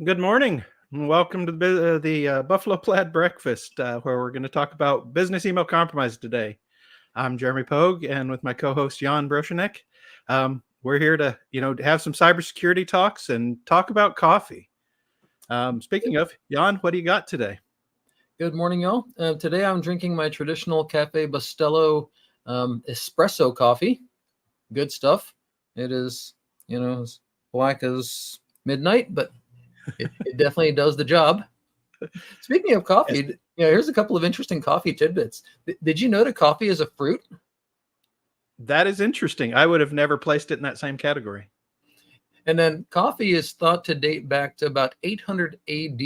Good morning, and welcome to the Buffalo-Plaid breakfast, where we're going to talk about business email compromise today. I'm Jeremy Pogue, and with my co-host Jan Broshenek, we're here to have some cybersecurity talks and talk about coffee. Speaking of Jan, what do you got today? Good morning, y'all. Today I'm drinking my traditional Cafe Bustelo espresso coffee. Good stuff. It is, as black as midnight, but it definitely does the job. Speaking of coffee, here's a couple of interesting coffee tidbits. Did you know that coffee is a fruit? That is interesting. I would have never placed it in that same category. And then coffee is thought to date back to about 800 AD,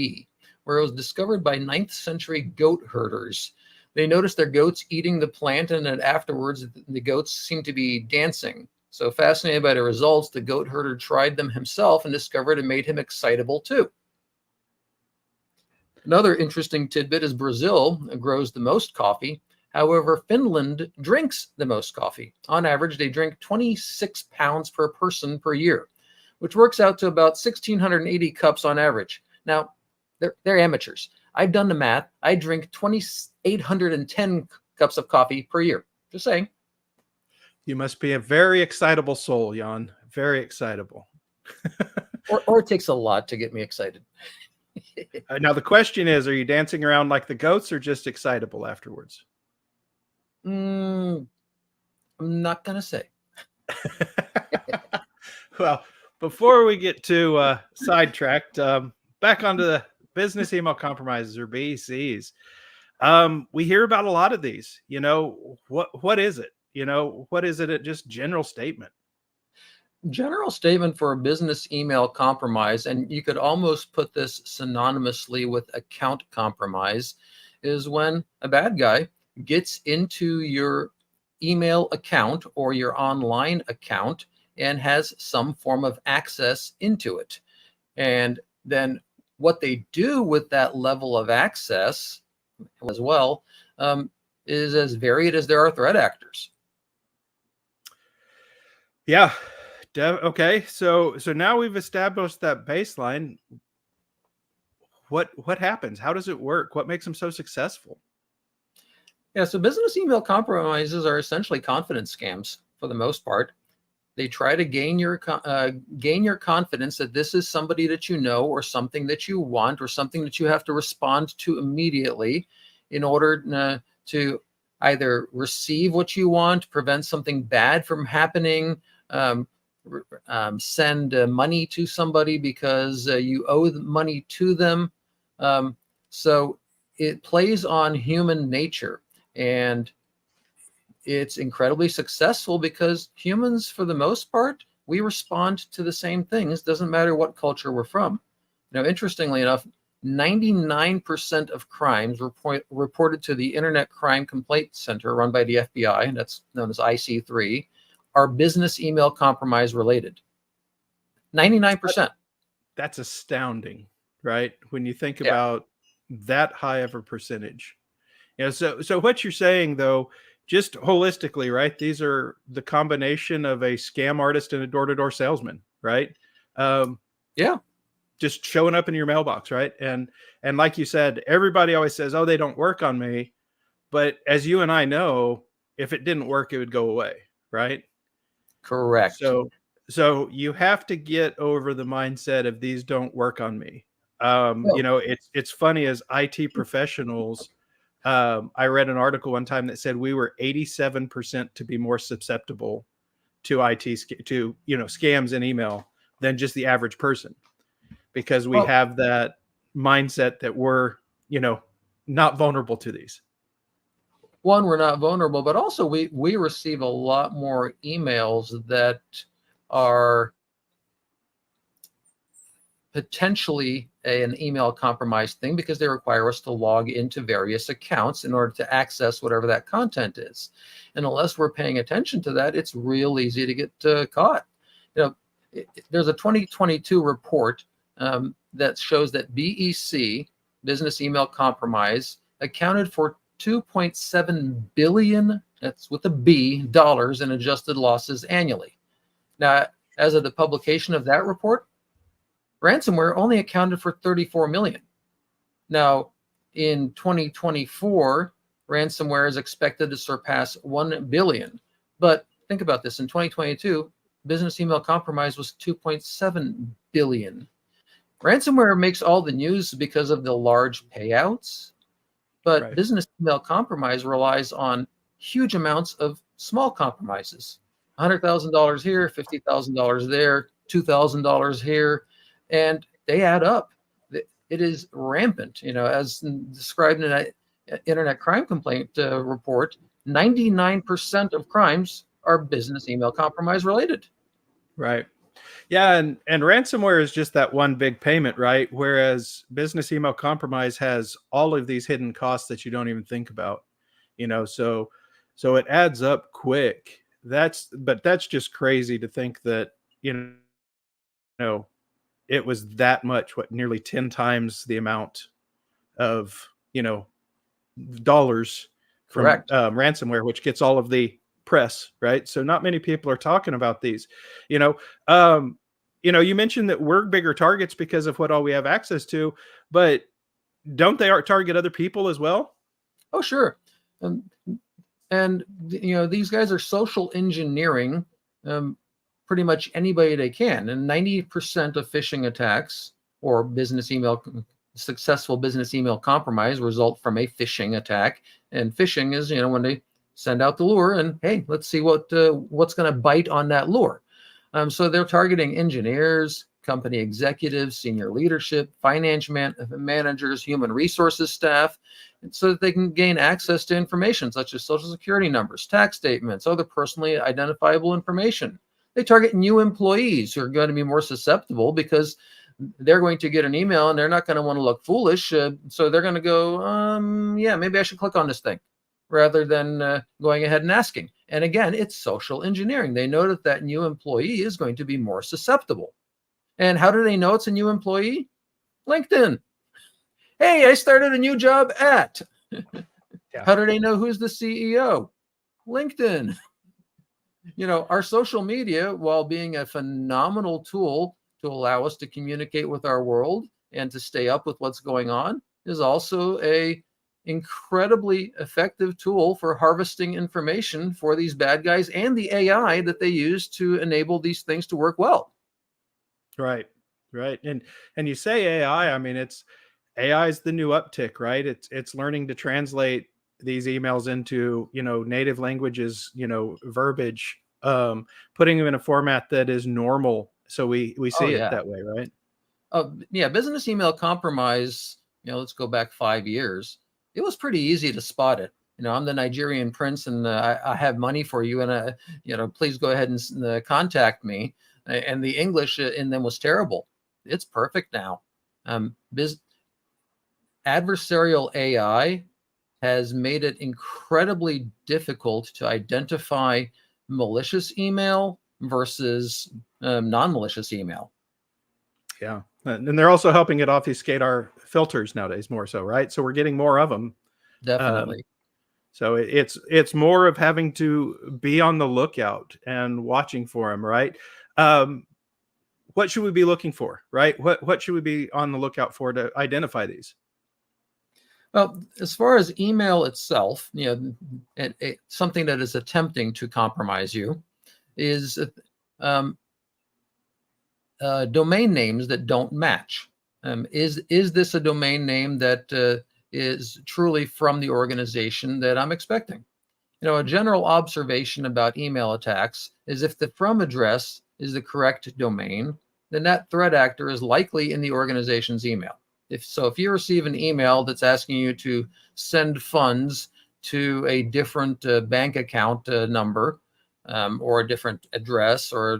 where it was discovered by 9th century goat herders. They noticed their goats eating the plant, and then afterwards the goats seemed to be dancing. So fascinated by the results, the goat herder tried them himself and discovered it made him excitable too. Another interesting tidbit is Brazil grows the most coffee. However, Finland drinks the most coffee. On average, they drink 26 pounds per person per year, which works out to about 1,680 cups on average. Now, they're amateurs. I've done the math. I drink 2,810 cups of coffee per year. Just saying. You must be a very excitable soul, Jan. Very excitable. or it takes a lot to get me excited. Now, the question is, are you dancing around like the goats or just excitable afterwards? I'm not going to say. Well, before we get too sidetracked, back onto the business email compromises, or BECs. We hear about a lot of these. What is it? What is it? Just general statement. General statement for a business email compromise, and you could almost put this synonymously with account compromise, is when a bad guy gets into your email account or your online account and has some form of access into it. And then what they do with that level of access as well is as varied as there are threat actors. Yeah. Okay. So now we've established that baseline. What happens? How does it work? What makes them so successful? Yeah. So business email compromises are essentially confidence scams for the most part. They try to gain your confidence that this is somebody that you know, or something that you want, or something that you have to respond to immediately in order to either receive what you want, prevent something bad from happening, send money to somebody because you owe money to them. So it plays on human nature, and it's incredibly successful because humans, for the most part, we respond to the same things. Doesn't matter what culture we're from. Interestingly enough, 99% of crimes reported to the Internet Crime Complaint Center run by the FBI, and that's known as IC3, are business email compromise related. 99%. That's astounding, right? When you think about that high of a percentage. So what you're saying, though, just holistically, right? These are the combination of a scam artist and a door-to-door salesman, right? Just showing up in your mailbox, right? And like you said, everybody always says, "Oh, they don't work on me," but as you and I know, if it didn't work, it would go away, right? Correct. So you have to get over the mindset of these don't work on me. It's funny, as IT professionals. I read an article one time that said we were 87% to be more susceptible to scams in email than just the average person, because we have that mindset that we're, not vulnerable to these. One, we're not vulnerable, but also we receive a lot more emails that are potentially an email compromise thing because they require us to log into various accounts in order to access whatever that content is. And unless we're paying attention to that, it's real easy to get caught. There's a 2022 report that shows that BEC, business email compromise, accounted for $2.7 billion, that's with a B, dollars in adjusted losses annually. Now, as of the publication of that report, ransomware only accounted for 34 million. Now, in 2024, ransomware is expected to surpass 1 billion. But think about this. In 2022, business email compromise was 2.7 billion. Ransomware makes all the news because of the large payouts, but Right. business email compromise relies on huge amounts of small compromises. $100,000 here, $50,000 there, $2,000 here, and they add up. It is rampant, as described in an Internet Crime Complaint report. 99% of crimes are business email compromise related. Right. Yeah, and ransomware is just that one big payment, right? Whereas business email compromise has all of these hidden costs that you don't even think about. So it adds up quick. That's just crazy to think that, know, it was that much, what, nearly 10 times the amount of, dollars from Correct. ransomware, which gets all of the press, right? So not many people are talking about these. You know, um, you mentioned that we're bigger targets because of what all we have access to, but don't they target other people as well? Oh, sure. Um, and these guys are social engineering pretty much anybody they can. And 90% of phishing attacks or successful business email compromise result from a phishing attack. And phishing is, when they send out the lure and, hey, let's see what's going to bite on that lure. So they're targeting engineers, company executives, senior leadership, finance managers, human resources staff, so that they can gain access to information such as social security numbers, tax statements, other personally identifiable information. They target new employees who are going to be more susceptible because they're going to get an email and they're not going to want to look foolish. So they're going to go, yeah, maybe I should click on this thing, rather than going ahead and asking. And again, it's social engineering. They know that new employee is going to be more susceptible. And how do they know it's a new employee? LinkedIn. Hey, I started a new job at. Yeah. How do they know who's the CEO? LinkedIn. Our social media, while being a phenomenal tool to allow us to communicate with our world and to stay up with what's going on, is also a incredibly effective tool for harvesting information for these bad guys and the AI that they use to enable these things to work well. Right. Right. And you say AI, I mean, AI is the new uptick, right? It's learning to translate these emails into, native languages, verbiage, putting them in a format that is normal. So we Oh, see it yeah. that way, right? Yeah, business email compromise, let's go back 5 years. It was pretty easy to spot it. I'm the Nigerian prince and I have money for you. And, please go ahead and contact me. And the English in them was terrible. It's perfect now. Adversarial AI has made it incredibly difficult to identify malicious email versus non-malicious email. Yeah. And they're also helping it obfuscate our filters nowadays more so, right? So we're getting more of them. Definitely. So it's more of having to be on the lookout and watching for them, right? What should we be looking for, right? What should we be on the lookout for to identify these? Well, as far as email itself, something that is attempting to compromise you is domain names that don't match. Is this a domain name that is truly from the organization that I'm expecting? A general observation about email attacks is if the from address is the correct domain, then that threat actor is likely in the organization's email. If you receive an email that's asking you to send funds to a different bank account number or a different address, or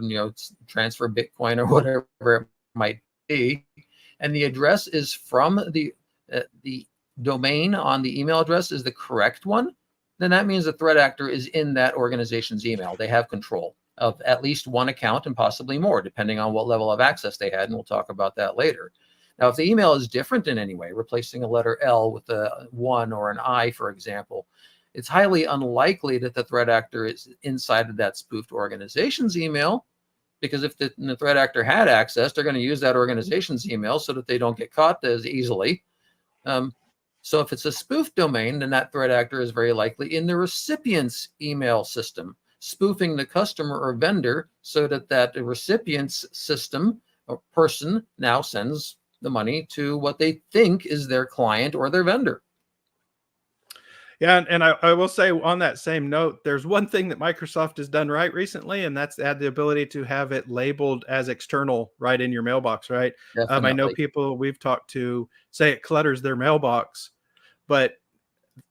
transfer Bitcoin or whatever it might be, and the address is from the domain on the email address is the correct one, then that means the threat actor is in that organization's email. They have control of at least one account and possibly more, depending on what level of access they had, and we'll talk about that later. Now, if the email is different in any way, replacing a letter L with a 1 or an I, for example, it's highly unlikely that the threat actor is inside of that spoofed organization's email, because if the threat actor had access, they're going to use that organization's email so that they don't get caught as easily. So if it's a spoof domain, then that threat actor is very likely in the recipient's email system, spoofing the customer or vendor so that that recipient's system or person now sends the money to what they think is their client or their vendor. Yeah, and I will say on that same note, there's one thing that Microsoft has done right recently, and that's add the ability to have it labeled as external right in your mailbox, right? I know Definitely. people we've talked to say it clutters their mailbox, but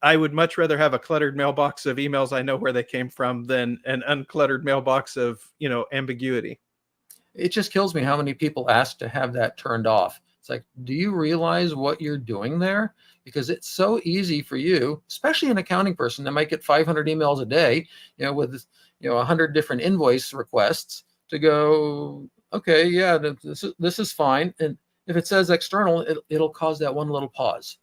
I would much rather have a cluttered mailbox of emails I know where they came from than an uncluttered mailbox of, ambiguity. It just kills me how many people ask to have that turned off. It's like, do you realize what you're doing there? Because it's so easy for you, especially an accounting person that might get 500 emails a day, with 100 different invoice requests, to go, okay, yeah, this is fine. And if it says external, it'll cause that one little pause.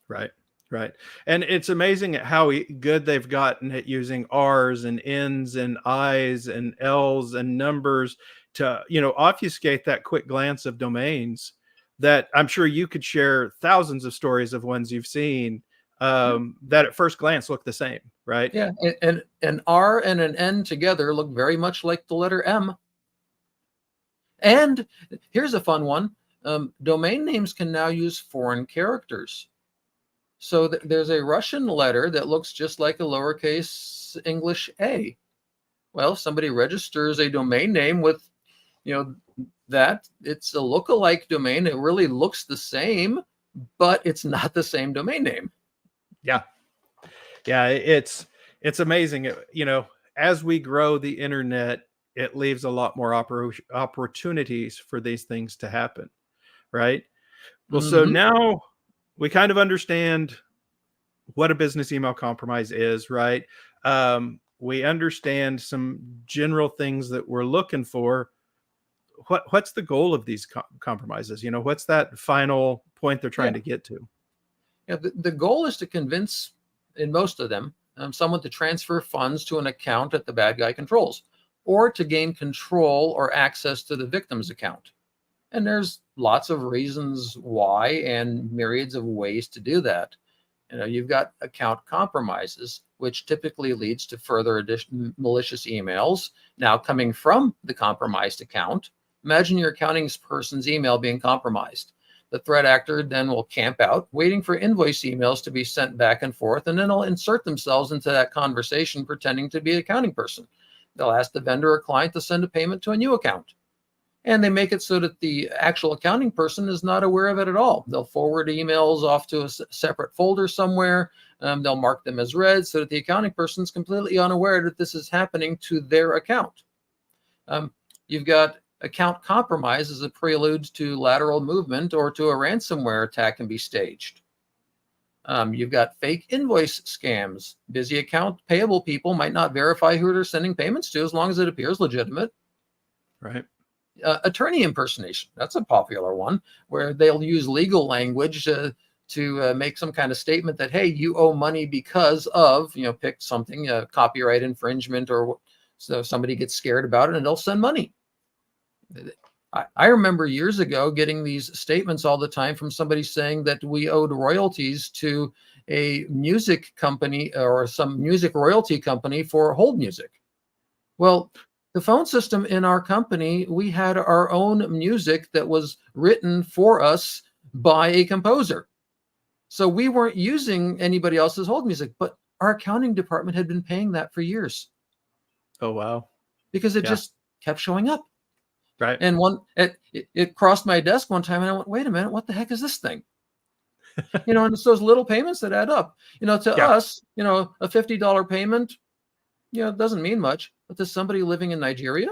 Right. Right. And it's amazing at how good they've gotten at using R's and N's and I's and L's and numbers to, obfuscate that quick glance of domains that I'm sure you could share thousands of stories of ones you've seen that at first glance look the same. Right. Yeah. And an R and an N together look very much like the letter M. And here's a fun one. Domain names can now use foreign characters. So there's a Russian letter that looks just like a lowercase English a. Well, if somebody registers a domain name with, that, it's a lookalike domain. It really looks the same, but it's not the same domain name. Yeah. Yeah. It's amazing. As we grow the internet, it leaves a lot more opportunities for these things to happen. Right. Well, so now we kind of understand what a business email compromise is, right? We understand some general things that we're looking for. What's the goal of these compromises? What's that final point they're trying to get to? Yeah, the goal is to convince, in most of them, someone to transfer funds to an account that the bad guy controls, or to gain control or access to the victim's account. And there's lots of reasons why and myriads of ways to do that. You've got account compromises, which typically leads to further malicious emails now coming from the compromised account. Imagine your accounting person's email being compromised. The threat actor then will camp out, waiting for invoice emails to be sent back and forth, and then they'll insert themselves into that conversation pretending to be an accounting person. They'll ask the vendor or client to send a payment to a new account. And they make it so that the actual accounting person is not aware of it at all. They'll forward emails off to a separate folder somewhere. They'll mark them as read so that the accounting person is completely unaware that this is happening to their account. You've got account compromise as a prelude to lateral movement or to a ransomware attack can be staged. You've got fake invoice scams. Busy account payable people might not verify who they're sending payments to as long as it appears legitimate. Right. Attorney impersonation. That's a popular one where they'll use legal language to make some kind of statement that, hey, you owe money because of, pick something, copyright infringement, or so somebody gets scared about it and they'll send money. I remember years ago getting these statements all the time from somebody saying that we owed royalties to a music company or some music royalty company for hold music. Well, the phone system in our company, we had our own music that was written for us by a composer. So we weren't using anybody else's hold music, but our accounting department had been paying that for years. Oh, wow. Because it just kept showing up. Right. And it crossed my desk one time and I went, wait a minute, what the heck is this thing? And it's those little payments that add up. To us, a $50 payment, it doesn't mean much. But to somebody living in Nigeria,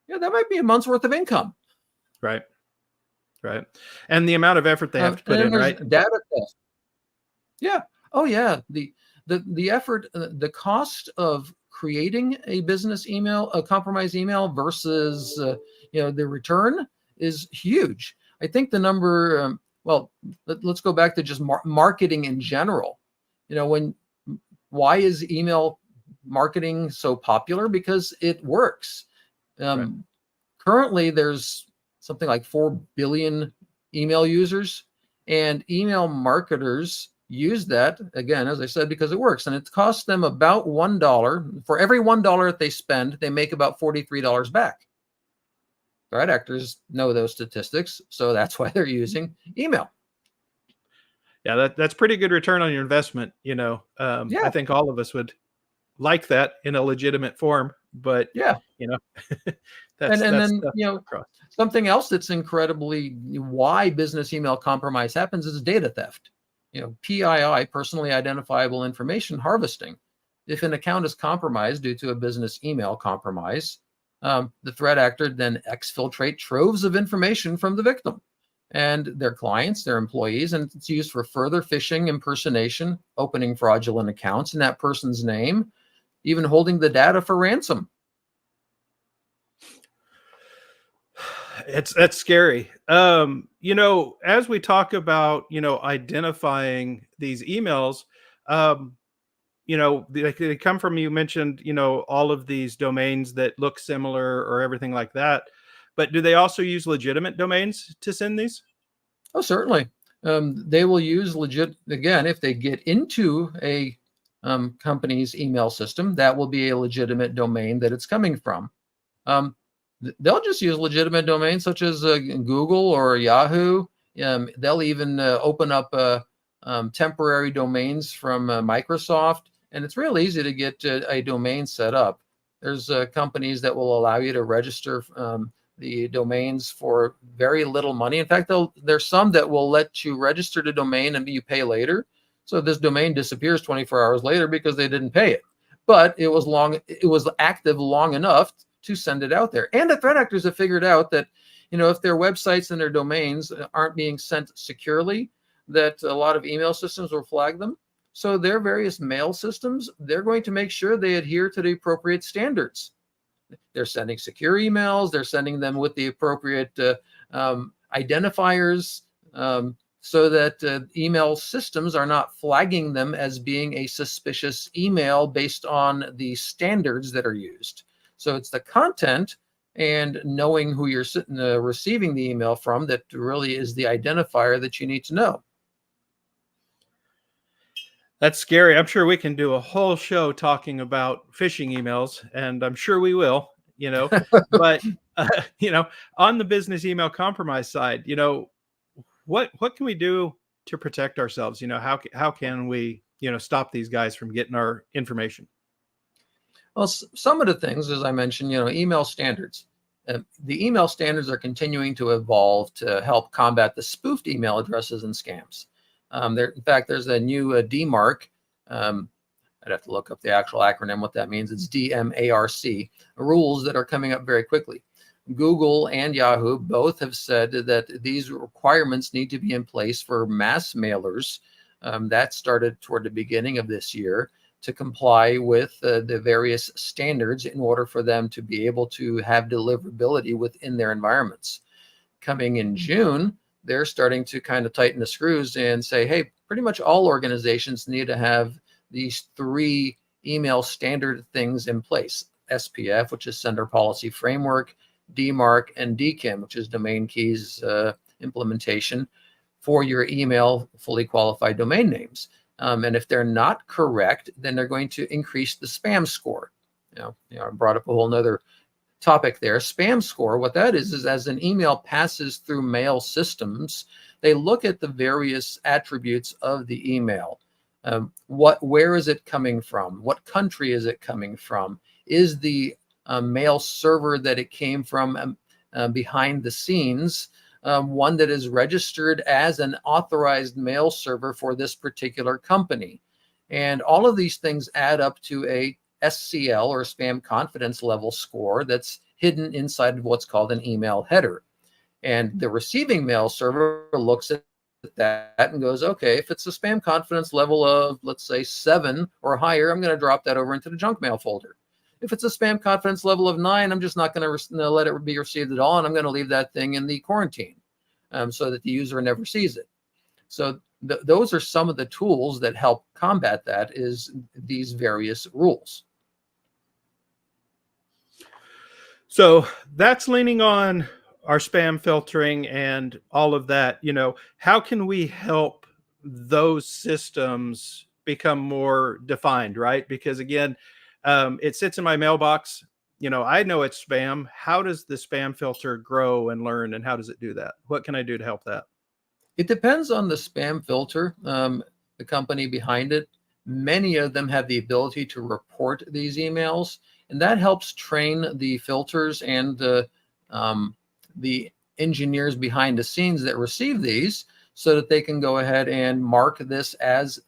that might be a month's worth of income. Right. Right. And the amount of effort they have to put in, right? Data cost. Yeah. Oh, yeah. The effort, the cost of creating a business email, a compromised email versus, the return is huge. I think the number, let's go back to just marketing in general. Why is email marketing so popular? Because it works. Right. Currently, there's something like 4 billion email users, and email marketers use that, again, as I said, because it works. And it costs them about $1. For every $1 that they spend, they make about $43 back. Threat actors know those statistics, so that's why they're using email. Yeah, that's pretty good return on your investment. I Yeah, think all of us would like that in a legitimate form, but yeah. you know, And that's then, tough across. something else that's incredibly why business email compromise happens is data theft. PII, personally identifiable information harvesting. If an account is compromised due to a business email compromise, the threat actor then exfiltrate troves of information from the victim and their clients, their employees, and it's used for further phishing, impersonation, opening fraudulent accounts in that person's name, even holding the data for ransom. That's scary. As we talk about, identifying these emails, they come from, you mentioned, all of these domains that look similar or everything like that. But do they also use legitimate domains to send these? Oh, certainly. They will use legit, again, if they get into a company's email system, that will be a legitimate domain that it's coming from. They'll just use legitimate domains such as Google or Yahoo. They'll even open up temporary domains from Microsoft, and it's real easy to get a domain set up. There's companies that will allow you to register the domains for very little money. In fact, there's some that will let you register the domain and you pay later. So this domain disappears 24 hours later because they didn't pay it. But it was active long enough to send it out there. And the threat actors have figured out that, if their websites and their domains aren't being sent securely, that a lot of email systems will flag them. So their various mail systems, they're going to make sure they adhere to the appropriate standards. They're sending secure emails. They're sending them with the appropriate identifiers so that email systems are not flagging them as being a suspicious email based on the standards that are used. So it's the content and knowing who you're receiving the email from that really is the identifier that you need to know. That's scary. I'm sure we can do a whole show talking about phishing emails, and I'm sure we will, but on the business email compromise side, what can we do to protect ourselves? How can we, stop these guys from getting our information? Well, some of the things, as I mentioned, email standards. The email standards are continuing to evolve to help combat the spoofed email addresses and scams. In fact, there's a new DMARC. I'd have to look up the actual acronym, what that means. It's DMARC, rules that are coming up very quickly. Google and Yahoo both have said that these requirements need to be in place for mass mailers. That started toward the beginning of this year to comply with the various standards in order for them to be able to have deliverability within their environments. Coming in June, they're starting to kind of tighten the screws and say, hey, pretty much all organizations need to have these 3 email standard things in place. SPF, which is Sender Policy Framework, DMARC, and DKIM, which is Domain Keys implementation for your email fully qualified domain names. And if they're not correct, then they're going to increase the spam score. I brought up a whole nother topic there. Spam score, what that is as an email passes through mail systems, they look at the various attributes of the email. Where is it coming from? What country is it coming from? Is the mail server that it came from behind the scenes one that is registered as an authorized mail server for this particular company? And all of these things add up to a SCL, or spam confidence level score, that's hidden inside of what's called an email header. And the receiving mail server looks at that and goes, okay, if it's a spam confidence level of, let's say, 7 or higher, I'm going to drop that over into the junk mail folder. If it's a spam confidence level of 9, I'm just not going to let it be received at all, and I'm going to leave that thing in the quarantine so that the user never sees it. So those are some of the tools that help combat that, is these various rules. So that's leaning on our spam filtering and all of that. How can we help those systems become more defined, right? Because again, it sits in my mailbox. I know it's spam. How does the spam filter grow and learn, and how does it do that? What can I do to help that? It depends on the spam filter, the company behind it. Many of them have the ability to report these emails, and that helps train the filters and the engineers behind the scenes that receive these, so that they can go ahead and mark this as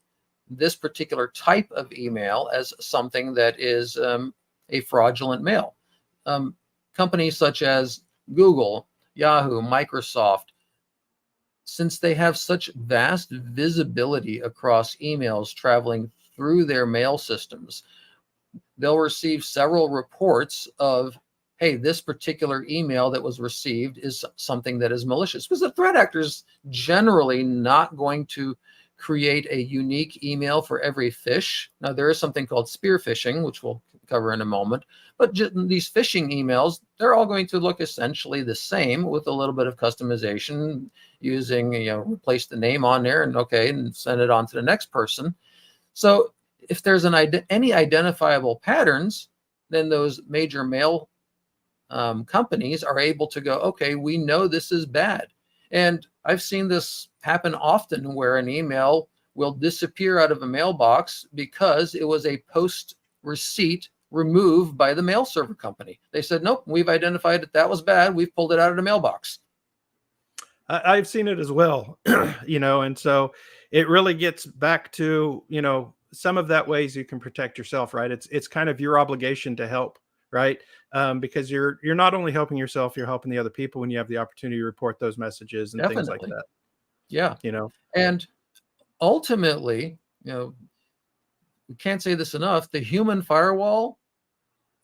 this particular type of email as something that is a fraudulent mail. Um, Companies such as Google, Yahoo, Microsoft, since they have such vast visibility across emails traveling through their mail systems, they'll receive several reports of, hey, this particular email that was received is something that is malicious, because the threat actor is generally not going to create a unique email for every phish. Now, there is something called spear phishing, which we'll cover in a moment, but these phishing emails, they're all going to look essentially the same with a little bit of customization using, replace the name on there and send it on to the next person. So if there's any identifiable patterns, then those major mail companies are able to go, okay, we know this is bad. And I've seen this happen often, where an email will disappear out of a mailbox because it was a post receipt removed by the mail server company. They said, nope, we've identified that was bad. We've pulled it out of the mailbox. I've seen it as well, and so it really gets back to, some of that ways you can protect yourself, right? It's kind of your obligation to help, right? Because you're not only helping yourself, you're helping the other people when you have the opportunity to report those messages and things like Definitely. that. Yeah. You know, And ultimately, we can't say this enough, the human firewall,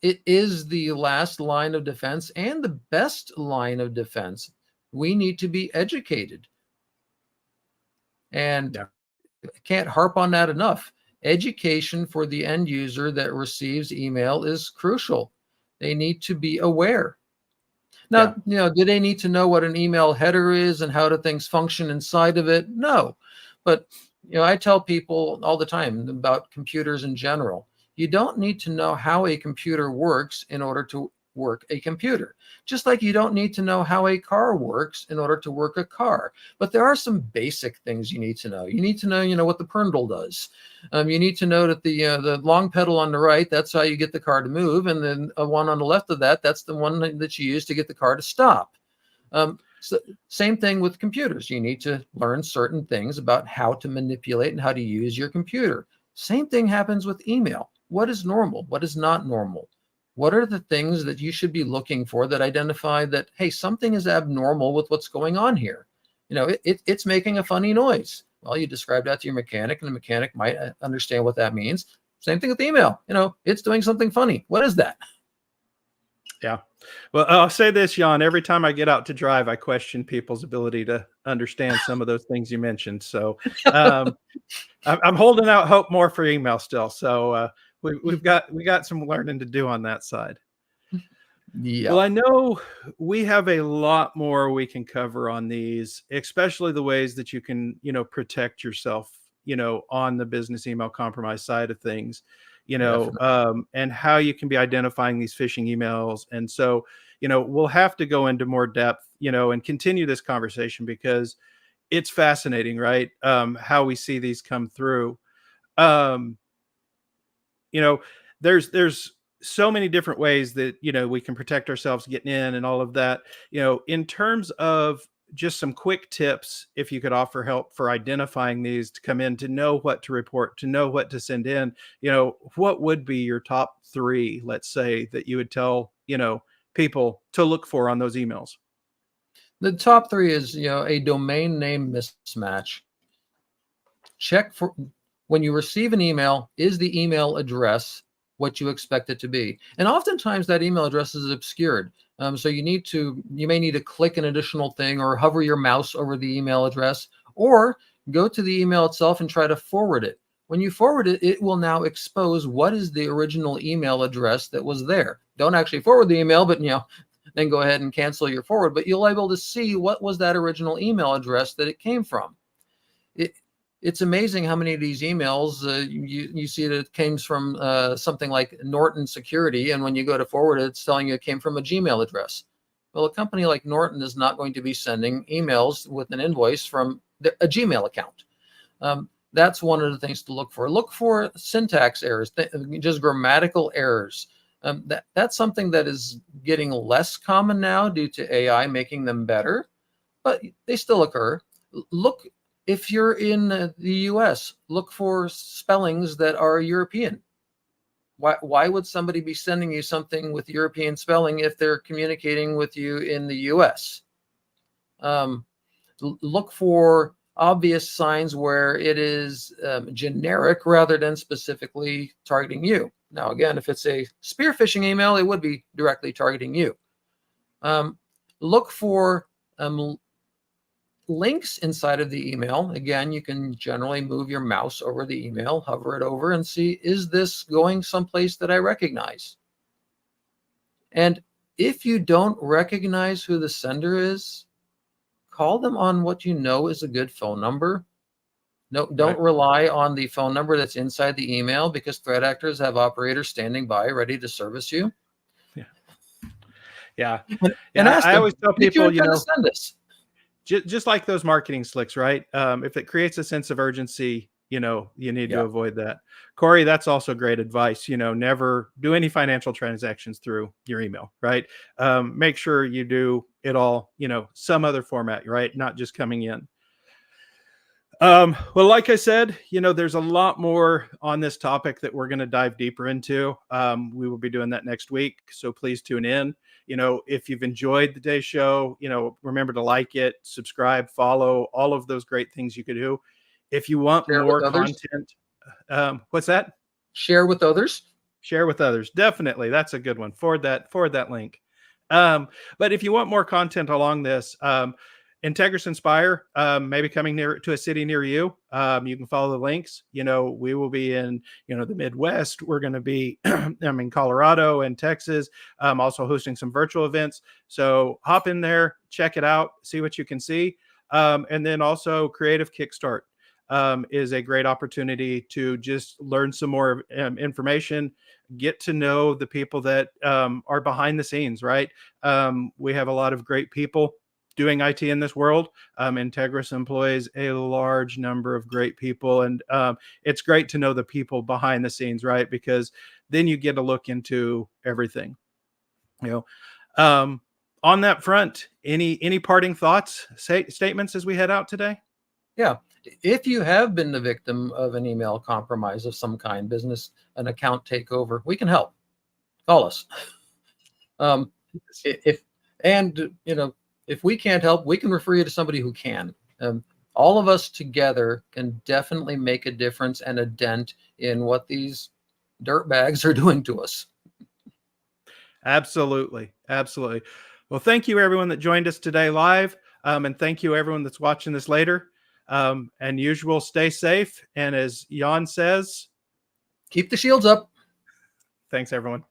it is the last line of defense and the best line of defense. We need to be educated. And yeah, I can't harp on that enough. Education for the end user that receives email is crucial. They need to be aware. yeah, Now, do they need to know what an email header is and how do things function inside of it? No. But, I tell people all the time about computers in general. You don't need to know how a computer works in order to work a computer. Just like you don't need to know how a car works in order to work a car. But there are some basic things you need to know. You need to know, what the pernal does. You need to know that the long pedal on the right, that's how you get the car to move, and then a one on the left of that, that's the one that you use to get the car to stop. So same thing with computers. You need to learn certain things about how to manipulate and how to use your computer. Same thing happens with email. What is normal? What is not normal? What are the things that you should be looking for that identify that, hey, something is abnormal with what's going on here? It's making a funny noise. Well, you describe that to your mechanic, and the mechanic might understand what that means. Same thing with email. It's doing something funny. What is that? yeah. Well, I'll say this, Jan. Every time I get out to drive, I question people's ability to understand some of those things you mentioned. So um, I'm holding out hope more for email still. So we got some learning to do on that side. Yeah, Well, I know we have a lot more we can cover on these, especially the ways that you can, protect yourself, on the business email compromise side of things, definitely. and how you can be identifying these phishing emails. And so, we'll have to go into more depth, and continue this conversation because it's fascinating, right? How we see these come through. Um, you know there's so many different ways that we can protect ourselves getting in and all of that. In terms of just some quick tips, if you could offer help for identifying these to come in, to know what to report, to know what to send in, what would be your top three, let's say, that you would tell people to look for on those emails? The top three is, a domain name mismatch. Check for, when you receive an email, is the email address what you expect it to be? And oftentimes that email address is obscured. So you may need to click an additional thing or hover your mouse over the email address, or go to the email itself and try to forward it. When you forward it, it will now expose what is the original email address that was there. Don't actually forward the email, but then go ahead and cancel your forward. But you'll be able to see what was that original email address that it came from. It's amazing how many of these emails you see that it came from something like Norton Security, and when you go to forward it, it's telling you it came from a Gmail address. Well, a company like Norton is not going to be sending emails with an invoice from a Gmail account. That's one of the things to look for. Look for syntax errors, just grammatical errors. That's something that is getting less common now due to AI making them better, but they still occur. Look, if you're in the US, look for spellings that are European. Why would somebody be sending you something with European spelling if they're communicating with you in the US? Look for obvious signs where it is generic rather than specifically targeting you. Now, again, if it's a spear phishing email, it would be directly targeting you. Look for links inside of the email. Again, you can generally move your mouse over the email, hover it over, and see, is this going someplace that I recognize? And if you don't recognize who the sender is, call them on what you know is a good phone number. No, don't rely on the phone number that's inside the email, because threat actors have operators standing by ready to service you. Yeah. And ask them, I always tell people, to send this. Just like those marketing slicks, right? If it creates a sense of urgency, you need to avoid that. Corey, that's also great advice. Never do any financial transactions through your email, right? Make sure you do it all, some other format, right? Not just coming in. Well, like I said, there's a lot more on this topic that we're going to dive deeper into. We will be doing that next week, so please tune in. If you've enjoyed today's show, remember to like it, subscribe, follow, all of those great things you could do. If you want more content, what's that? Share with others. Share with others. Definitely. That's a good one. Forward that link. But if you want more content along this, Integris Inspire, maybe coming to a city near you. You can follow the links. We will be in, the Midwest. We're going to be, Colorado and Texas, also hosting some virtual events. So hop in there, check it out, see what you can see. And then also Creative Kickstart is a great opportunity to just learn some more information, get to know the people that are behind the scenes, right? We have a lot of great people doing IT in this world. Integris employs a large number of great people, and it's great to know the people behind the scenes, right? Because then you get a look into everything. On that front, any parting thoughts, statements as we head out today? Yeah. If you have been the victim of an email compromise of some kind, business, an account takeover, we can help. Call us. If we can't help, we can refer you to somebody who can. All of us together can definitely make a difference and a dent in what these dirtbags are doing to us. Absolutely. Absolutely. Well, thank you everyone that joined us today live. And thank you everyone that's watching this later. And usual, stay safe. And as Jan says, keep the shields up. Thanks everyone.